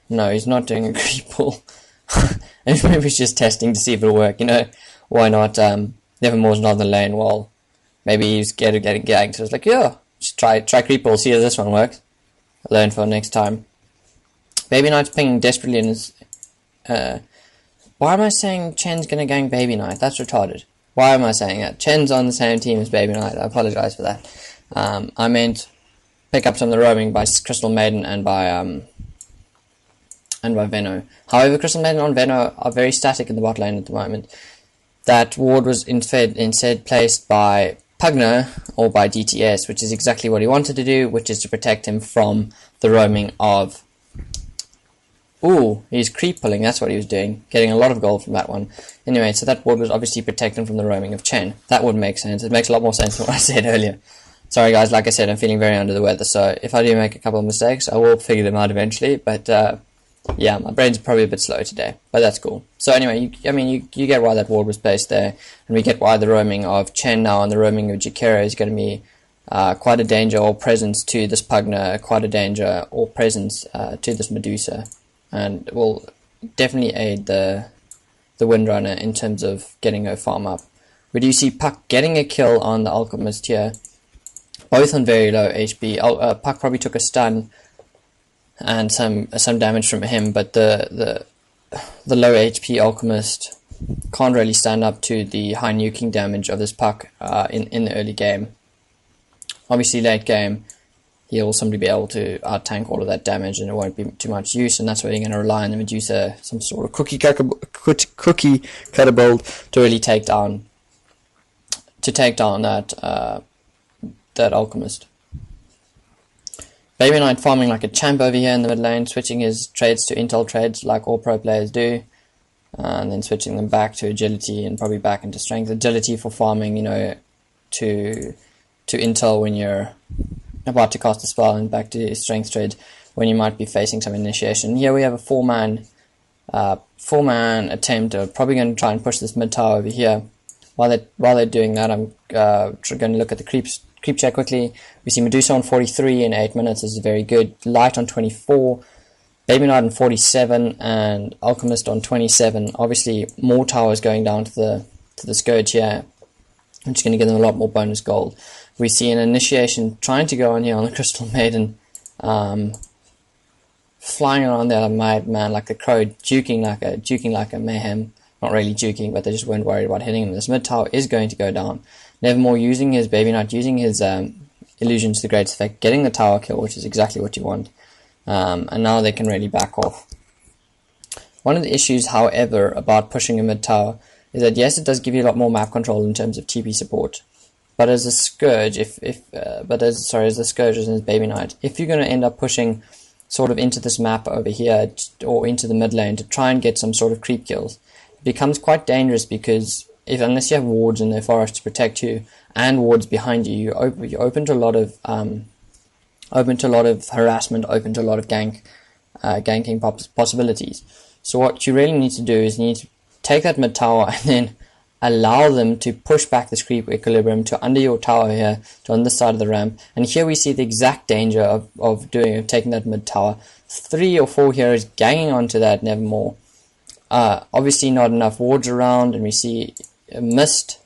No, he's not doing a creep pull. And maybe he's just testing to see if it'll work, why not, Nevermore's not in the lane, well, maybe he's getting gagged, so it's like, yeah, just try creep pull, see if this one works. I'll learn for next time. Baby Knight's pinging desperately in his, why am I saying Chen's gonna gang Baby Knight? That's retarded. Why am I saying that? Chen's on the same team as Baby Knight, I apologize for that. I meant pick up some of the roaming by Crystal Maiden and by Veno. However, Crystal Maiden and Veno are very static in the bot lane at the moment. That ward was instead placed by Pugner or by DTS, which is exactly what he wanted to do, which is to protect him from the roaming of... Ooh, he's creep pulling, that's what he was doing. Getting a lot of gold from that one. Anyway, so that ward was obviously protecting from the roaming of Chen. That would make sense. It makes a lot more sense than what I said earlier. Sorry guys, like I said, I'm feeling very under the weather, so if I do make a couple of mistakes, I will figure them out eventually, but yeah, my brain's probably a bit slow today, but that's cool. So anyway, you get why that ward was placed there, and we get why the roaming of Chen now and the roaming of Jakera is going to be quite a danger or presence to this Pugner, quite a danger or presence to this Medusa, and will definitely aid the Windrunner in terms of getting her farm up. We do see Puck getting a kill on the Alchemist here, both on very low HP. Puck probably took a stun and some damage from him, but the low HP Alchemist can't really stand up to the high nuking damage of this Puck in the early game. Obviously late game he'll simply be able to out-tank all of that damage and it won't be too much use, and that's where you're going to rely on the Medusa, some sort of cookie cutter build to really take down that Alchemist. Baby Knight farming like a champ over here in the mid lane, switching his trades to intel trades like all pro players do, and then switching them back to agility and probably back into strength. Agility for farming, to intel when you're about to cast a spell, and back to strength trade when you might be facing some initiation. Here we have a four-man attempt. Probably going to try and push this mid tower over here. While they're doing that, I'm going to look at the creep check quickly. We see Medusa on 43 in 8 minutes. This is very good. Light on 24, Baby Knight on 47, and Alchemist on 27. Obviously, more towers going down to the Scourge here, which is going to give them a lot more bonus gold. We see an initiation trying to go on here on the Crystal Maiden, flying around there like a madman, like a crow, juking like a mayhem. Not really juking, but they just weren't worried about hitting him. This mid tower is going to go down. Nevermore using his Baby Knight, using his illusions to the greatest effect, getting the tower kill, which is exactly what you want. And now they can really back off. One of the issues, however, about pushing a mid tower is that yes, it does give you a lot more map control in terms of TP support. But as a Scourge, as the Scourge and his Baby Knight, if you're going to end up pushing sort of into this map over here or into the mid lane to try and get some sort of creep kills, it becomes quite dangerous, because unless you have wards in the forest to protect you and wards behind you, you're open to a lot of harassment, open to a lot of ganking possibilities. So what you really need to do is you need to take that mid tower and then allow them to push back this creep equilibrium to under your tower here, to on this side of the ramp. And here we see the exact danger of taking that mid tower. 3 or 4 heroes ganging onto that Nevermore. Obviously not enough wards around, and we see a missed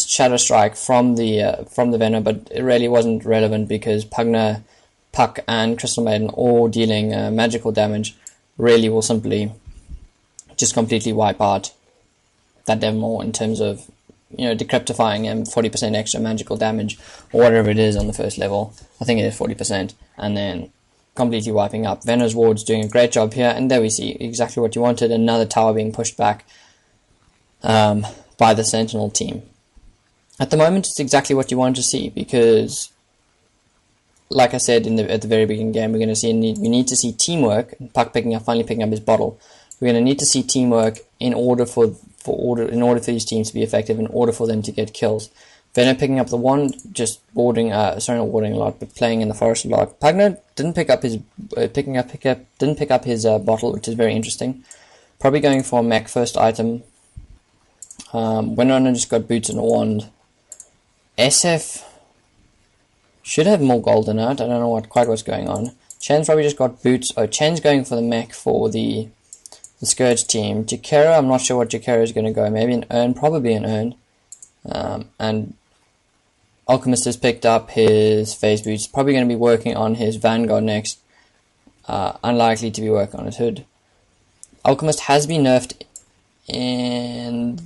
Shadow Strike from the Venom, but it really wasn't relevant because Puck and Crystal Maiden all dealing magical damage really will simply just completely wipe out that Nevermore in terms of decryptifying him, 40% extra magical damage or whatever it is on the first level. I think it is 40%, and then completely wiping up. Venom's ward's doing a great job here, and there we see exactly what you wanted, another tower being pushed back by the Sentinel team. At the moment, it's exactly what you want to see, because like I said at the very beginning game, we need to see teamwork. Puck finally picking up his bottle. We're going to need to see teamwork in order for these teams to be effective, in order for them to get kills. Venom picking up the wand, just warding, not warding a lot, but playing in the forest a lot. Pugner didn't pick up his bottle, which is very interesting. Probably going for a mech first item. Windrunner just got boots and a wand. SF should have more gold in it. I don't know quite what's going on. Chen's probably just got boots. Oh, Chen's going for the mech for the Scourge team. Jakera, I'm not sure what Jakera is going to go. Maybe an Urn, probably an Urn. And Alchemist has picked up his phase boots. Probably going to be working on his Vanguard next. Unlikely to be working on his Hood. Alchemist has been nerfed in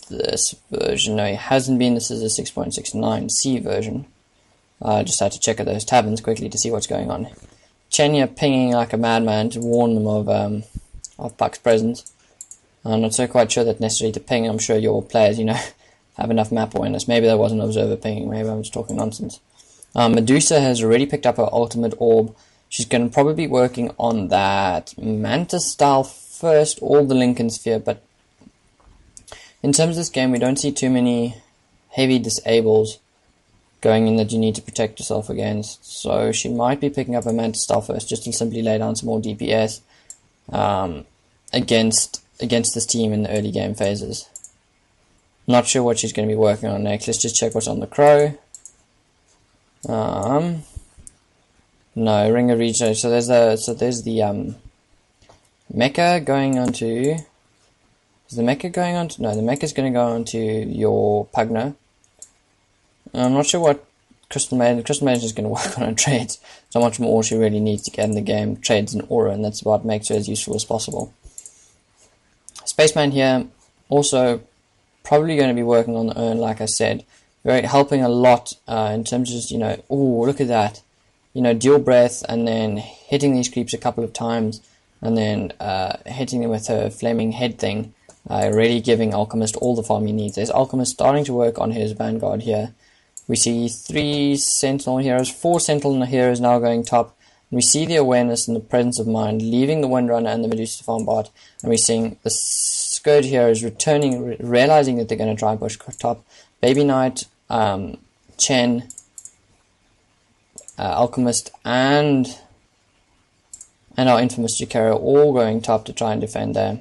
this version. No, he hasn't been. This is a 6.69C version. I just had to check at those taverns quickly to see what's going on. Chen here pinging like a madman to warn them of Puck's presence. I'm not so quite sure that's necessary to ping. I'm sure your players, have enough map awareness. Maybe there was an observer pinging. Maybe I'm just talking nonsense. Medusa has already picked up her ultimate orb. She's going to probably be working on that Mantis style first, or the Lincoln Sphere. But in terms of this game, we don't see too many heavy disables going in that you need to protect yourself against. So she might be picking up a Mantis style first, just to simply lay down some more DPS against this team in the early game phases. Not sure what she's going to be working on next. Let's just check what's on the Crow. No, Ring of Reach. So there's the Mecha going on to. Is the Mecha going on to? No, the Mecha's going to go on to your Pugna. I'm not sure what Crystal Maiden is just going to work on her trades. So much more she really needs to get in the game. Trades and aura, and that's what makes her as useful as possible. Spaceman here also probably going to be working on the Urn, like I said. Helping a lot in terms of just, oh, look at that. Dual breath and then hitting these creeps a couple of times and then hitting them with her flaming head thing. Really giving Alchemist all the farm he needs. There's Alchemist starting to work on his Vanguard here. We see 3 Sentinel heroes, 4 Sentinel heroes now going top. And we see the awareness and the presence of mind leaving the Windrunner and the Medusa farm bot. And we're seeing the Scourge heroes returning, realizing that they're going to try and push top. Baby Knight, Chen, Alchemist, and our infamous Jakera all going top to try and defend there.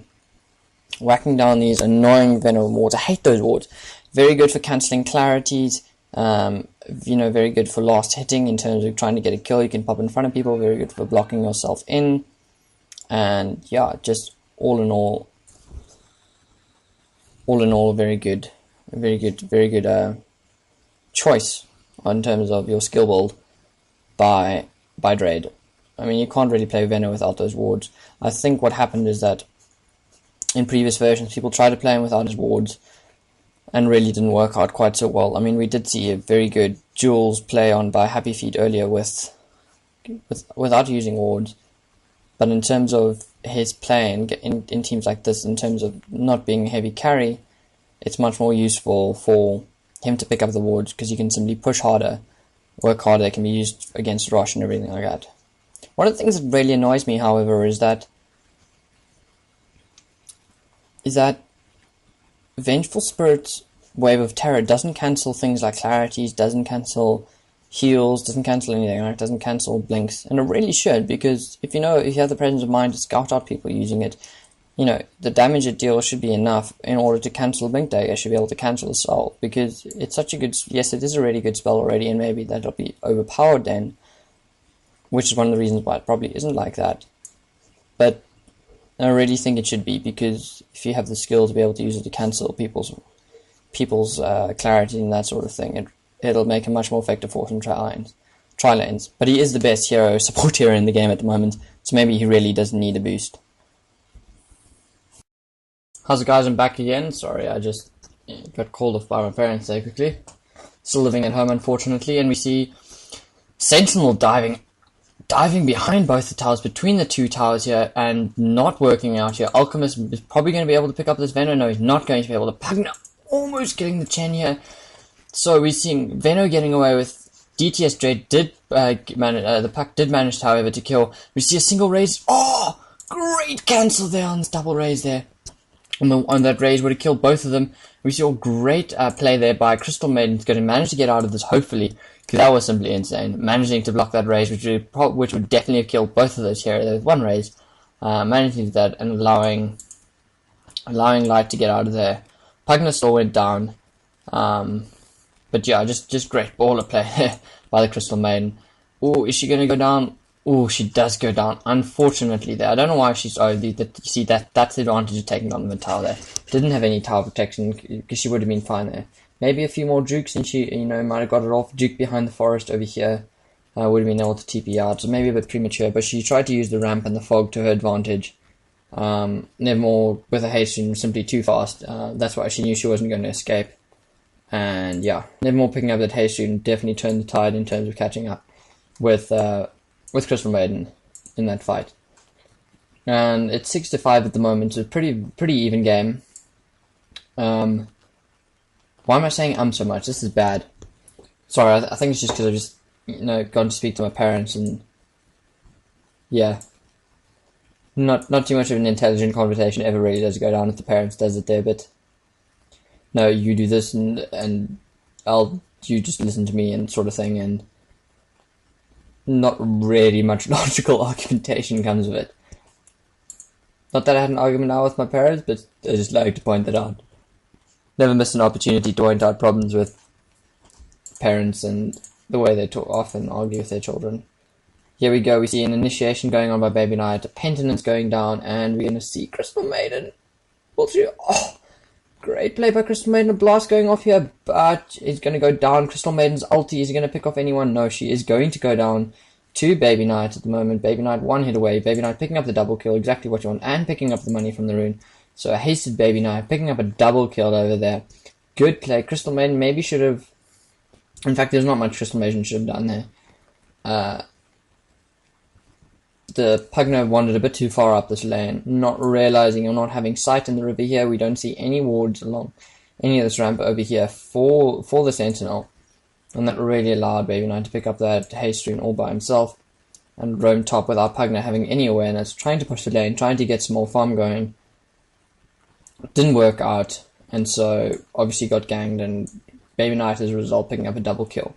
Whacking down these annoying Venom wards. I hate those wards. Very good for cancelling clarities. Very good for last hitting in terms of trying to get a kill. You can pop in front of people. Very good for blocking yourself in. And yeah, just all in all, very good choice in terms of your skill build by Drade. I mean, you can't really play Venom without those wards. I think what happened is that in previous versions, people tried to play him without his wards and really didn't work out quite so well. I mean, we did see a very good Jules play on by Happy Feet earlier without using wards. But in terms of his play in teams like this, in terms of not being a heavy carry, it's much more useful for him to pick up the wards because you can simply push harder, work harder. They can be used against Rosh and everything like that. One of the things that really annoys me, however, is that Vengeful Spirit's Wave of Terror doesn't cancel things like clarities, doesn't cancel heals, doesn't cancel anything, right? Doesn't cancel blinks, and it really should, because if you have the presence of mind to scout out people using it, the damage it deals should be enough in order to cancel Blink Dagger. Should be able to cancel the spell, because it's such a good, yes, it is a really good spell already, and maybe that'll be overpowered then, which is one of the reasons why it probably isn't like that. But I really think it should be, because if you have the skill to be able to use it to cancel people's clarity and that sort of thing, it'll make a much more effective force in tri-lanes. But he is the best support hero in the game at the moment, so maybe he really doesn't need a boost. How's it, guys? I'm back again. Sorry, I just got called off by my parents there quickly. Still living at home, unfortunately, and we see Sentinel diving behind both the towers, between the 2 towers here, and not working out here. Alchemist is probably going to be able to pick up this Venom. No, he's not going to be able to. Pugna almost getting the Chen here. So we're seeing Venom getting away with. DTS Dread did manage. The Puck did manage, however, to kill. We see a single raise. Oh, great cancel there on this double raise there. On that raise would have killed both of them. We see a great play there by Crystal Maiden. Going to manage to get out of this, hopefully, because that was simply insane. Managing to block that raise, which would definitely have killed both of those here with one raise. Managing to do that and allowing Light to get out of there. Pugna still went down. But yeah, just great baller play there by the Crystal Maiden. Oh, is she going to go down? Oh, she does go down, unfortunately, there. I don't know why she's... Oh, you see, that's the advantage of taking down the tower there. Didn't have any tower protection, because she would have been fine there. Maybe a few more jukes, and she, might have got it off. Juke behind the forest over here. Would have been able to TP out, so maybe a bit premature, but she tried to use the ramp and the fog to her advantage. Nevermore, with a haste rune, simply too fast. That's why she knew she wasn't going to escape. And yeah, Nevermore picking up that haste rune definitely turned the tide in terms of catching up with Crystal Maiden in that fight. And it's 6-5 at the moment, so pretty even game. Why am I saying so much? This is bad. Sorry, I think it's just because I've just gone to speak to my parents, and yeah, not too much of an intelligent conversation ever really does go down if the parents does it there, but no, you do this and you just listen to me and sort of thing, and not really much logical argumentation comes of it. Not that I had an argument now with my parents, but I just like to point that out. Never miss an opportunity to point out problems with parents and the way they often argue with their children. Here we go, we see an initiation going on by Baby Knight, a penitence going down, and we're going to see Crystal Maiden. Will she... Oh, great play by Crystal Maiden, a blast going off here, but it's going to go down. Crystal Maiden's ulti, is he going to pick off anyone? No, she is going to go down to Baby Knight at the moment. Baby Knight one hit away, Baby Knight picking up the double kill, exactly what you want, and picking up the money from the rune. So a hasted Baby Knight, picking up a double kill over there. Good play. Crystal Maiden maybe should have... In fact, there's not much Crystal Maiden should have done there. The Pugno wandered a bit too far up this lane, not realizing or not having sight in the river here. We don't see any wards along any of this ramp over here for the Sentinel. And that really allowed Baby Knight to pick up that haste rune all by himself and roam top without Pugno having any awareness, trying to push the lane, trying to get some more farm going. Didn't work out, and so obviously got ganged, and Baby Knight as a result picking up a double kill.